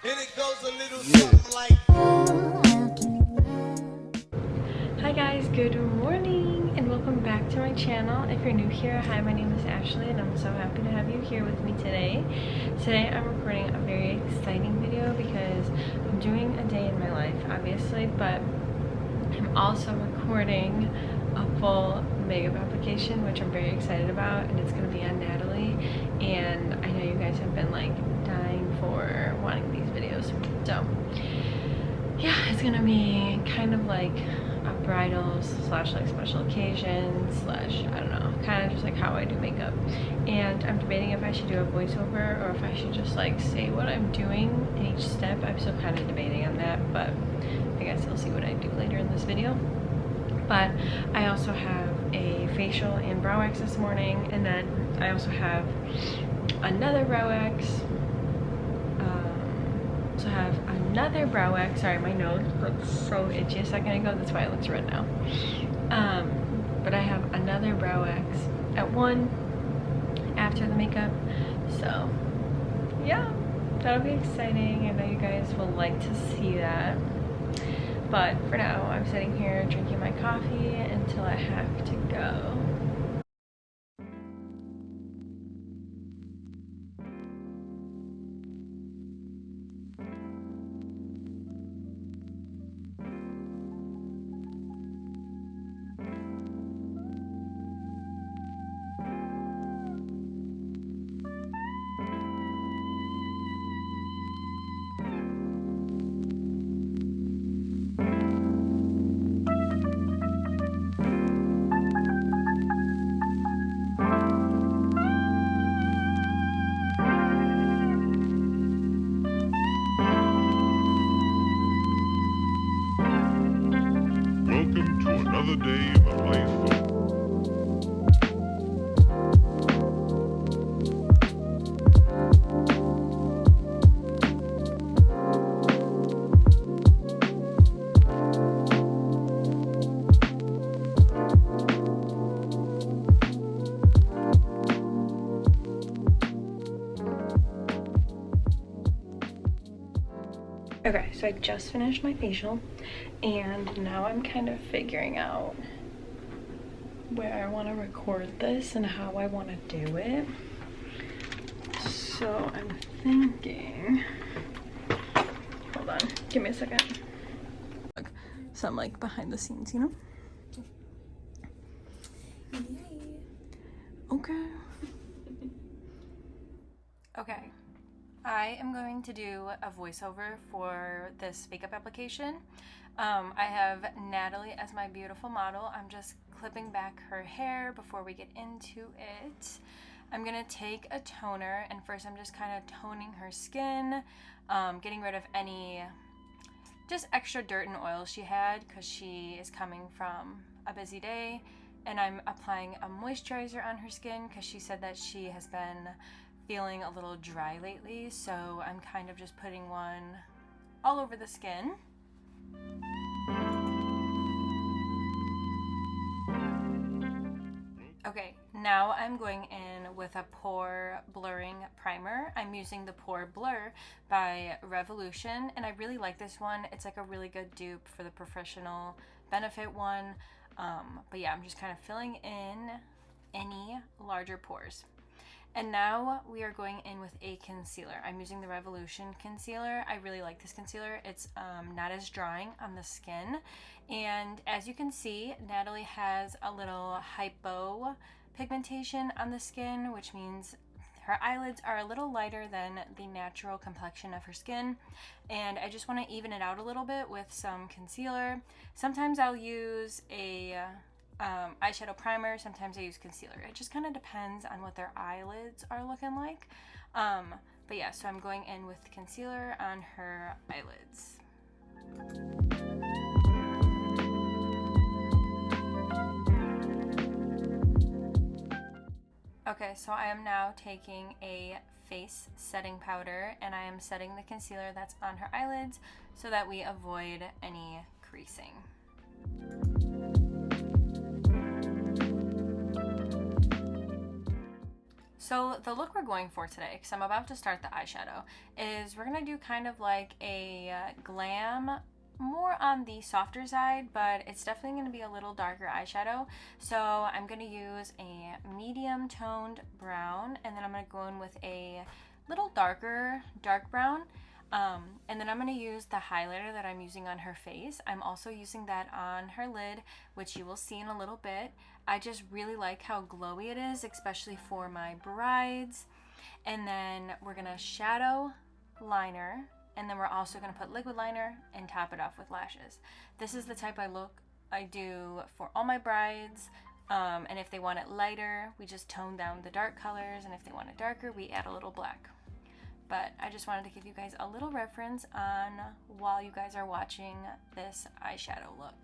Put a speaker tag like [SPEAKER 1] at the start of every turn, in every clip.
[SPEAKER 1] And it goes a little something like.
[SPEAKER 2] Hi guys, good morning and welcome back to my channel. If you're new here, hi, my name is Ashley and I'm so happy to have you here with me today. Today I'm recording a very exciting video because I'm doing a day in my life, obviously, but I'm also recording a full makeup application, which I'm very excited about, and it's going to be on Natalie, and I know you guys have been like dying for wanting these videos, so yeah, it's going to be kind of like a bridal slash like special occasion slash, I don't know, kind of just like how I do makeup. And I'm debating if I should do a voiceover or if I should just like say what I'm doing in each step. I'm still kind of debating on that, but I guess you'll see what I do later in this video. But I also have a facial and brow wax this morning, and then I also have another brow wax. Sorry, my nose looked so itchy a second ago, that's why it looks red now. But I have another brow wax at 1 after the makeup, so yeah, that'll be exciting. I know you guys will like to see that. But for now, I'm sitting here drinking my coffee until I have to go.
[SPEAKER 3] Welcome to another day in the life of...
[SPEAKER 2] Okay, so I just finished my facial, and now I'm kind of figuring out where I want to record this and how I want to do it. So I'm thinking, hold on, give me a second. Some like behind the scenes, you know? Okay. Okay. I am going to do a voiceover for this makeup application. I have Natalie as my beautiful model. I'm just clipping back her hair before we get into it. I'm gonna take a toner, and first I'm just kind of toning her skin, getting rid of any just extra dirt and oil she had because she is coming from a busy day. And I'm applying a moisturizer on her skin because she said that she has been feeling a little dry lately, so I'm kind of just putting one all over the skin. Okay, now I'm going in with a pore blurring primer. I'm using the Pore Blur by Revolution, and I really like this one. It's like a really good dupe for the professional benefit one. But yeah, I'm just kind of filling in any larger pores. And now we are going in with a concealer. I'm using the Revolution concealer. I really like this concealer. It's not as drying on the skin. And as you can see, Natalie has a little hypo pigmentation on the skin, which means her eyelids are a little lighter than the natural complexion of her skin. And I just want to even it out a little bit with some concealer. Sometimes I'll use a eyeshadow primer, sometimes I use concealer. It just kind of depends on what their eyelids are looking like. But yeah, so I'm going in with concealer on her eyelids. Okay, so I am now taking a face setting powder, and I am setting the concealer that's on her eyelids so that we avoid any creasing. So the look we're going for today, because I'm about to start the eyeshadow, is we're going to do kind of like a glam, more on the softer side, but it's definitely going to be a little darker eyeshadow. So I'm going to use a medium toned brown, and then I'm going to go in with a little darker dark brown. And then I'm going to use the highlighter that I'm using on her face. I'm also using that on her lid, which you will see in a little bit. I just really like how glowy it is, especially for my brides. And then we're going to shadow liner, and then we're also going to put liquid liner and top it off with lashes. This is the type of look I do for all my brides. And if they want it lighter, we just tone down the dark colors, and if they want it darker, we add a little black. But I just wanted to give you guys a little reference on while you guys are watching this eyeshadow look.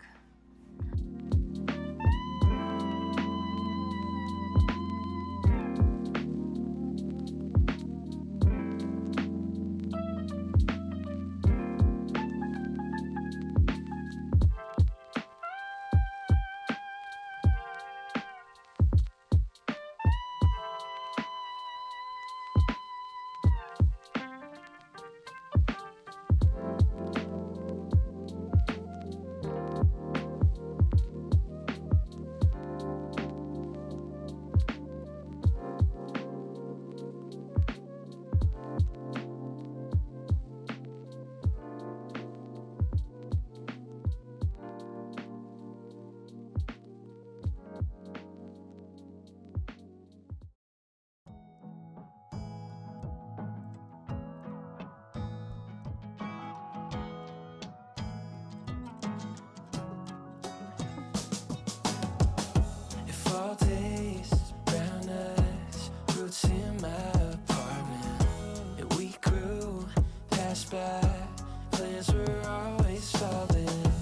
[SPEAKER 4] Fall days, brown eyes, roots in my apartment. And we grew, passed by, plans were always falling.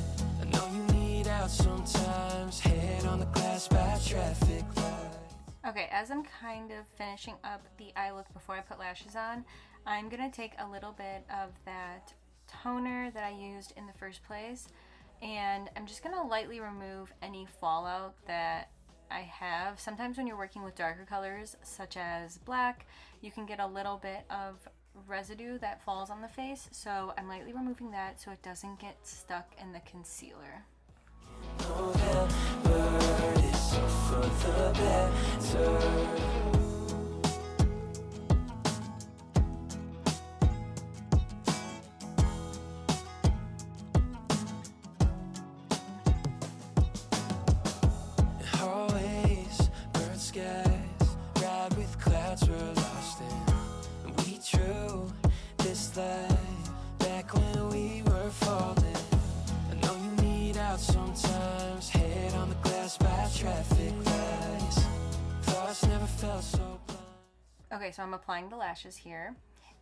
[SPEAKER 4] I know you need out sometimes, head on the glass by traffic lights.
[SPEAKER 2] Okay, as I'm kind of finishing up the eye look before I put lashes on, I'm going to take a little bit of that toner that I used in the first place, and I'm just going to lightly remove any fallout that I have. Sometimes when you're working with darker colors such as black, you can get a little bit of residue that falls on the face, so I'm lightly removing that so it doesn't get stuck in the concealer.
[SPEAKER 4] November is all for the better. Back when we were falling, I know you need out sometimes, head on the glass by traffic lights. Thoughts never felt so blind.
[SPEAKER 2] Okay, so I'm applying the lashes here,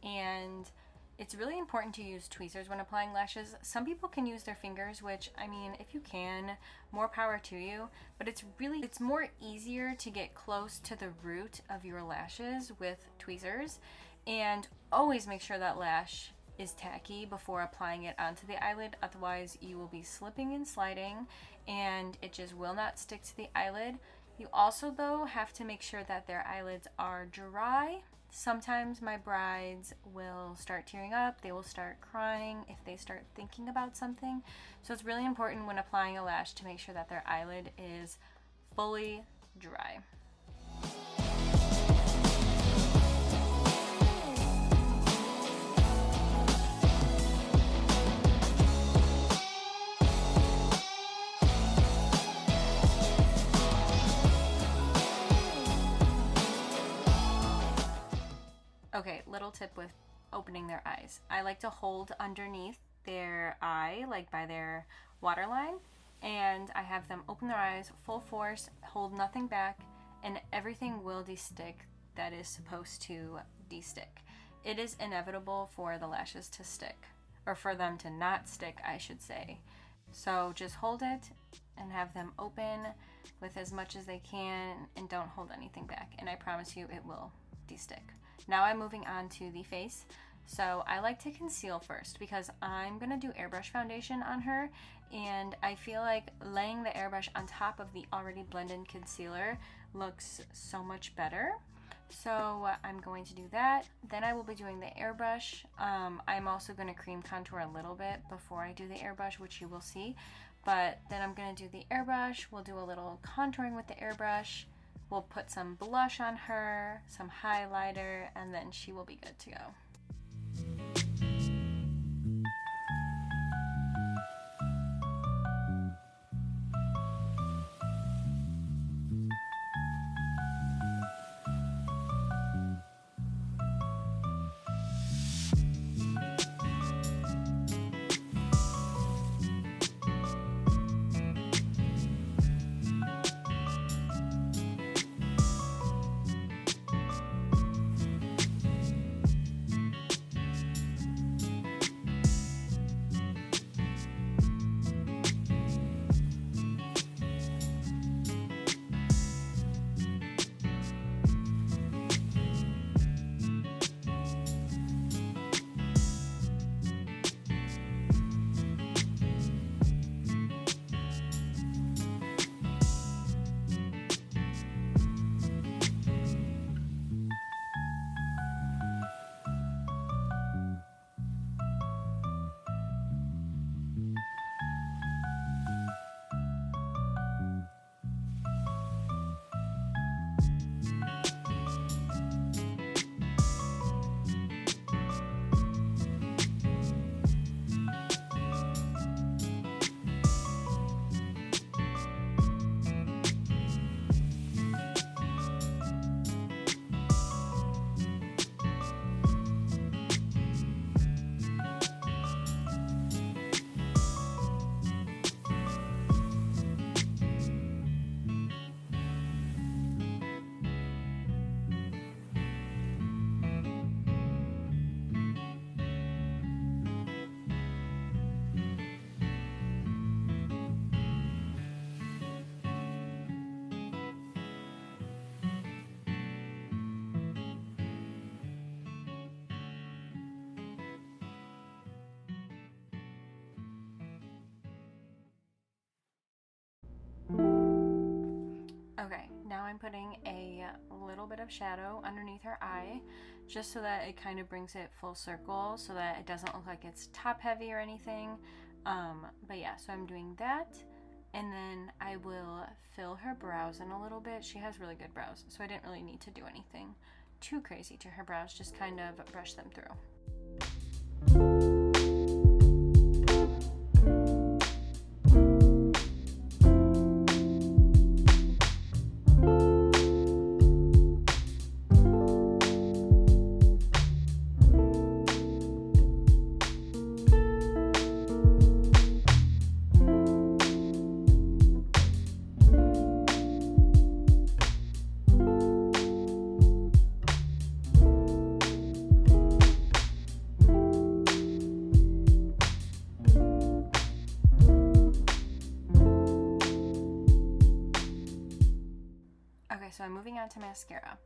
[SPEAKER 2] and it's really important to use tweezers when applying lashes. Some people can use their fingers, which, I mean, if you can, more power to you, but it's more easier to get close to the root of your lashes with tweezers. And always make sure that lash is tacky before applying it onto the eyelid, otherwise you will be slipping and sliding and it just will not stick to the eyelid. You also, though, have to make sure that their eyelids are dry. Sometimes my brides will start tearing up, they will start crying if they start thinking about something. So it's really important when applying a lash to make sure that their eyelid is fully dry. Okay, little tip with opening their eyes. I like to hold underneath their eye, like by their waterline, and I have them open their eyes full force, hold nothing back, and everything will de-stick that is supposed to de-stick. It is inevitable for the lashes to stick, or for them to not stick, I should say. So just hold it and have them open with as much as they can, and don't hold anything back, and I promise you it will de-stick. Now I'm moving on to the face. So I like to conceal first because I'm gonna do airbrush foundation on her, and I feel like laying the airbrush on top of the already blended concealer looks so much better. So I'm going to do that. Then I will be doing the airbrush. I'm also going to cream contour a little bit before I do the airbrush, which you will see. But then I'm going to do the airbrush. We'll do a little contouring with the airbrush. We'll put some blush on her, some highlighter, and then she will be good to go. Okay, now I'm putting a little bit of shadow underneath her eye, just so that it kind of brings it full circle, so that it doesn't look like it's top heavy or anything. But yeah, so I'm doing that, and then I will fill her brows in a little bit. She has really good brows, so I didn't really need to do anything too crazy to her brows, just kind of brush them through. Okay, so I'm moving on to mascara.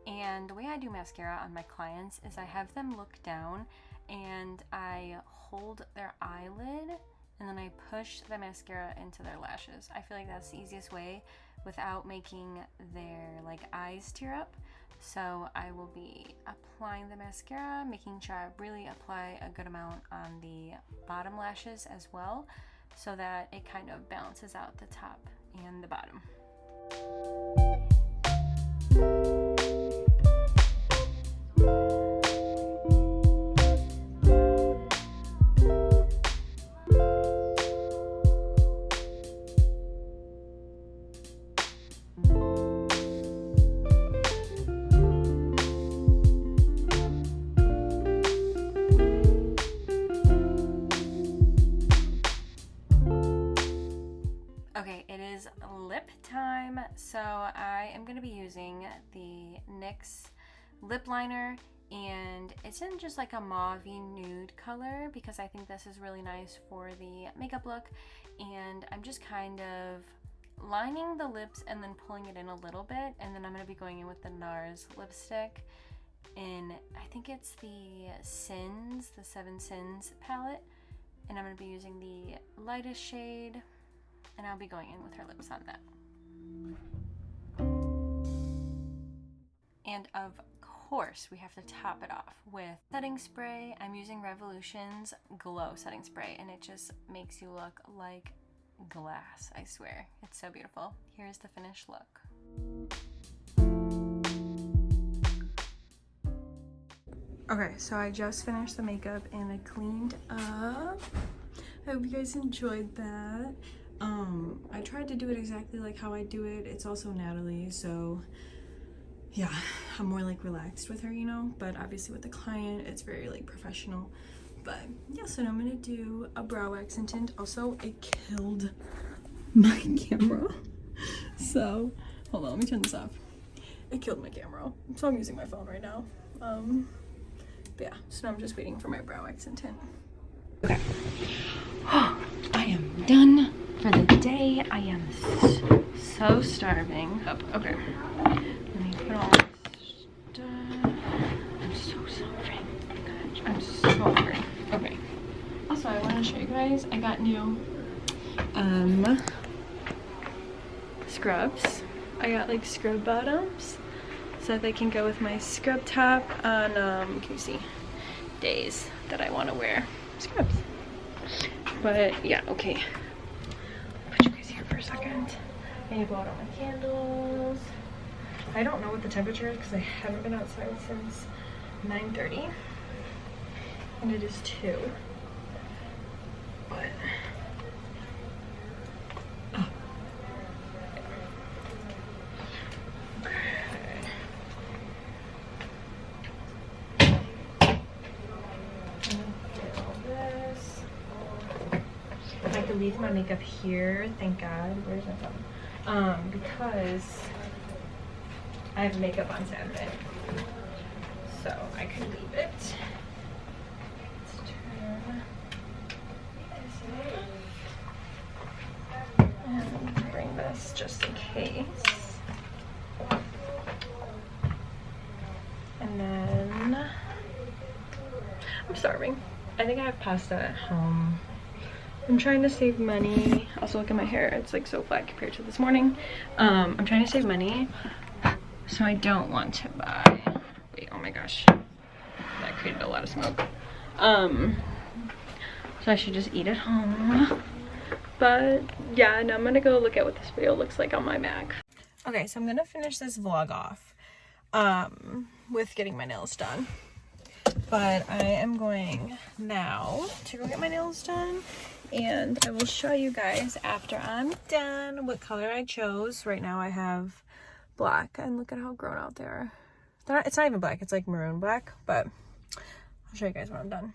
[SPEAKER 2] And the way I do mascara on my clients is I have them look down and I hold their eyelid and then I push the mascara into their lashes. I feel like that's the easiest way without making their eyes tear up. So I will be applying the mascara, making sure I really apply a good amount on the bottom lashes as well, so that it kind of balances out the top and the bottom. Okay, it is lip time. So I am going to be using the NYX lip liner, and it's in just like a mauve-y nude color because I think this is really nice for the makeup look. And I'm just kind of lining the lips and then pulling it in a little bit, and then I'm going to be going in with the NARS lipstick in, I think it's the Sins, the 7 Sins palette, and I'm going to be using the lightest shade, and I'll be going in with her lips on that. And And of course, we have to top it off with setting spray. I'm using Revolution's Glow setting spray, and it just makes you look like glass, I swear. It's so beautiful. Here's the finished look. Okay, so I just finished the makeup and I cleaned up. I hope you guys enjoyed that. I tried to do it exactly like how I do it. It's also Natalie, so yeah, I'm more like relaxed with her, you know, but obviously with the client, it's very like professional. But yeah, so now I'm gonna do a brow wax and tint. Also, it killed my camera. So, hold on, let me turn this off. It killed my camera, so I'm using my phone right now. But yeah, so now I'm just waiting for my brow wax and tint. Okay. I am done for the day. I am so starving. Okay. Let me put all this stuff. I'm so sorry. I'm so hungry. Okay. Also, I want to show you guys, I got new scrubs. I got like scrub bottoms so that they can go with my scrub top on can you see, days that I want to wear scrubs. But yeah, okay. I'll put you guys here for a second. I need to blow out all my candles. I don't know what the temperature is because I haven't been outside since 9:30. And it is 2. But oh. I could leave my makeup here, thank God. Where's my phone? Because I have makeup on Saturday, so I could leave it. Let's turn this off and bring this just in case. And then I'm starving. I think I have pasta at home. I'm trying to save money. Also, look at my hair. It's like so flat compared to this morning. I'm trying to save money, so I don't want to buy. Wait, oh my gosh. That created a lot of smoke. So I should just eat at home. But yeah, now I'm gonna go look at what this video looks like on my Mac. Okay, so I'm gonna finish this vlog off with getting my nails done. But I am going now to go get my nails done, and I will show you guys after I'm done what color I chose. Right now I have black, and look at how grown out they are. It's not even black, it's like maroon black, but I'll show you guys when I'm done.